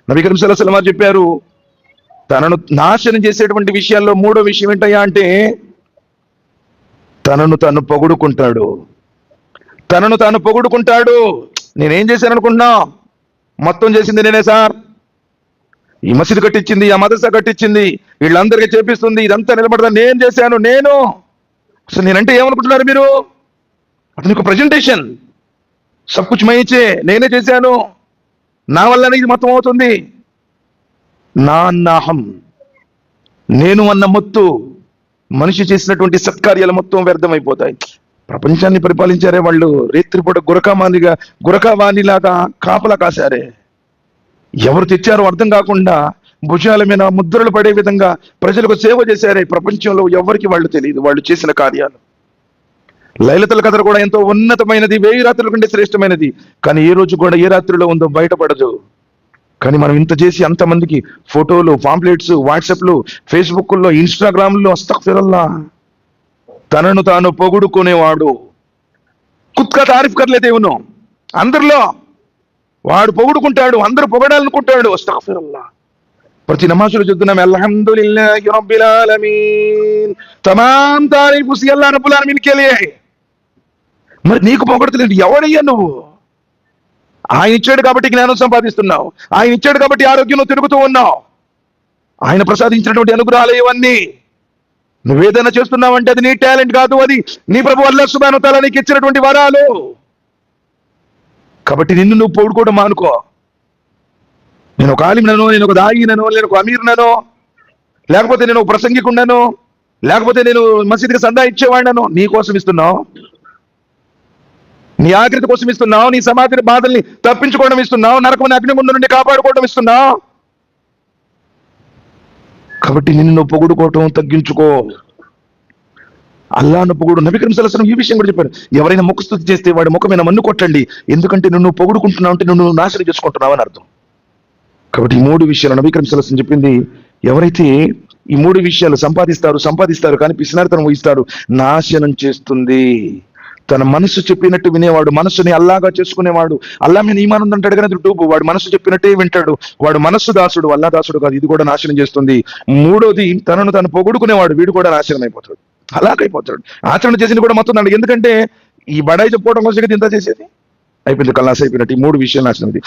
నబీ కరీం సల్లల్లాహు అలైహి వసల్లం చెప్పారు, తనను నాశనం చేసేటువంటి విషయాల్లో మూడో విషయం ఏంటయ్యా అంటే తనను తాను పొగుడుకుంటాడు. తనను తాను పొగుడుకుంటాడు. నేనేం చేశాను అనుకుంటున్నా? మొత్తం చేసింది నేనే సార్. ఈ మసీదు కట్టించింది, ఆ మదర్సా కట్టించింది, వీళ్ళందరికీ చేపిస్తుంది, ఇదంతా నిలబడదా నేను చేశాను. నేను అసలు నేనంటే ఏమనుకుంటున్నారు మీరు? అతని ఒక ప్రజెంటేషన్. సబ్ కుచ్ మయిచే, నేనే చేశాను, నా వల్లనే ఇది మొత్తం అవుతుంది. నా అన్నాహం, నేను అన్న మొత్తు మనిషి చేసినటువంటి సత్కార్యాలు మొత్తం వ్యర్థమైపోతాయి. ప్రపంచాన్ని పరిపాలించారే వాళ్ళు. రేత్రిపూట గురకావాణిలాగా కాపలా కాశారే. ఎవరు తెచ్చారో అర్థం కాకుండా భుజాల మీద ముద్రలు పడే విధంగా ప్రజలకు సేవ చేశారే. ప్రపంచంలో ఎవరికి వాళ్ళు తెలియదు వాళ్ళు చేసిన కార్యాలు. లైలతుల్ ఖద్ర్ కూడా ఎంతో ఉన్నతమైనది, 1000 రాత్రుల కంటే శ్రేష్టమైనది. కానీ ఏ రోజు కూడా ఏ రాత్రిలో ఉందో బయటపడదు. కానీ మనం ఇంత చేసి అంతమందికి ఫోటోలు, పాంప్లెట్స్, వాట్సాప్లు, ఫేస్బుక్లో, ఇన్స్టాగ్రామ్లో అస్తగ్ఫిరుల్లా. తనను తాను పొగుడుకునేవాడు. కుత్కా తారీఫ్ కర్లేతే ఉన్నో అందరిలో వాడు పొగుడుకుంటాడు, అందరూ పొగడాలనుకుంటాడు. అస్తగ్ఫిరుల్లా. ప్రతి నమాజులో చెప్తున్నాం అల్హమ్దులిల్లాహి రబ్బిల్ ఆలమీన్, తమాం తారీఫ్ ఉసి అల్లాహ్ రబ్బుల్ ఆలమీన్ కే లియే. మరి నీకు పొగడతలేదు ఎవడయ్యా నువ్వు? ఆయన ఇచ్చాడు కాబట్టి జ్ఞానం సంపాదిస్తున్నావు, ఆయన ఇచ్చాడు కాబట్టి ఆరోగ్యంలో తిరుగుతూ ఉన్నావు, ఆయన ప్రసాదించినటువంటి అనుగ్రహాలు ఇవన్నీ. నువ్వేదైనా చేస్తున్నావంటే అది నీ టాలెంట్ కాదు, అది నీ ప్రభు అల్లాహ్ సుబ్హానహు వ తఆలా నీకు ఇచ్చినటువంటి వరాలు. కాబట్టి నిన్ను నువ్వు పొగుడుకోవడం మానుకో. నేను ఒక ఆలింననో, నేను ఒక దాయిననో, నేను ఒక అమీర్ననో, లేకపోతే నేను ఒక ప్రసంగికున్ననో, లేకపోతే నేను మసీదుకి సందా ఇచ్చేవాడినో. నీ కోసం ఇస్తున్నావు, నీ ఆకృతి కోసం ఇస్తున్నావు, నీ సమాధిని బాధల్ని తప్పించుకోవడం ఇస్తున్నావు, నరకమైన అగ్నిగుండం నుండి కాపాడుకోవడం ఇస్తున్నావు. కాబట్టి నిన్ను నువ్వు పొగుడుకోవటం తగ్గించుకో. అల్లాహ్ను పొగుడు. నబీ కరీం సల్లల్లాహు అలైహి వసల్లం ఈ విషయం కూడా చెప్పారు, ఎవరైనా ముఖస్తుతి చేస్తే వాడి ముఖమైన మన్ను కొట్టండి, ఎందుకంటే నువ్వు పొగుడుకుంటున్నావు అంటే నువ్వు నాశనం చేసుకుంటున్నావు అని అర్థం. కాబట్టి ఈ 3 విషయాలు నబీ కరీం సల్లల్లాహు అలైహి వసల్లం చెప్పింది. ఎవరైతే ఈ 3 విషయాలు సంపాదిస్తారు కానీ పిసినారితనం వహిస్తారు, నాశనం చేస్తుంది. తన మనసు చెప్పినట్టు వినేవాడు, మనసుని అల్లాగా చేసుకునేవాడు. అల్లా మీద ఈమాన్ ఉందంటాడు కానీ అది డూబు. వాడు మనసు చెప్పినట్టే వింటాడు, వాడు మనస్సు దాసుడు, అల్లా దాసుడు కాదు. ఇది కూడా నాశనం చేస్తుంది. 3వది తనను తను పొగుడుకునేవాడు, వీడు కూడా నాశనం అయిపోతాడు, అలాగైపోతాడు. ఆచరణ చేసింది కూడా మొత్తం దానికి. ఎందుకంటే ఈ బడాయి చెప్పుకోవడం కోసం ఇంత చేసేది అయిపోయింది, కల్లాస అయిపోయినట్టు. ఈ 3 విషయాలు నాశనం.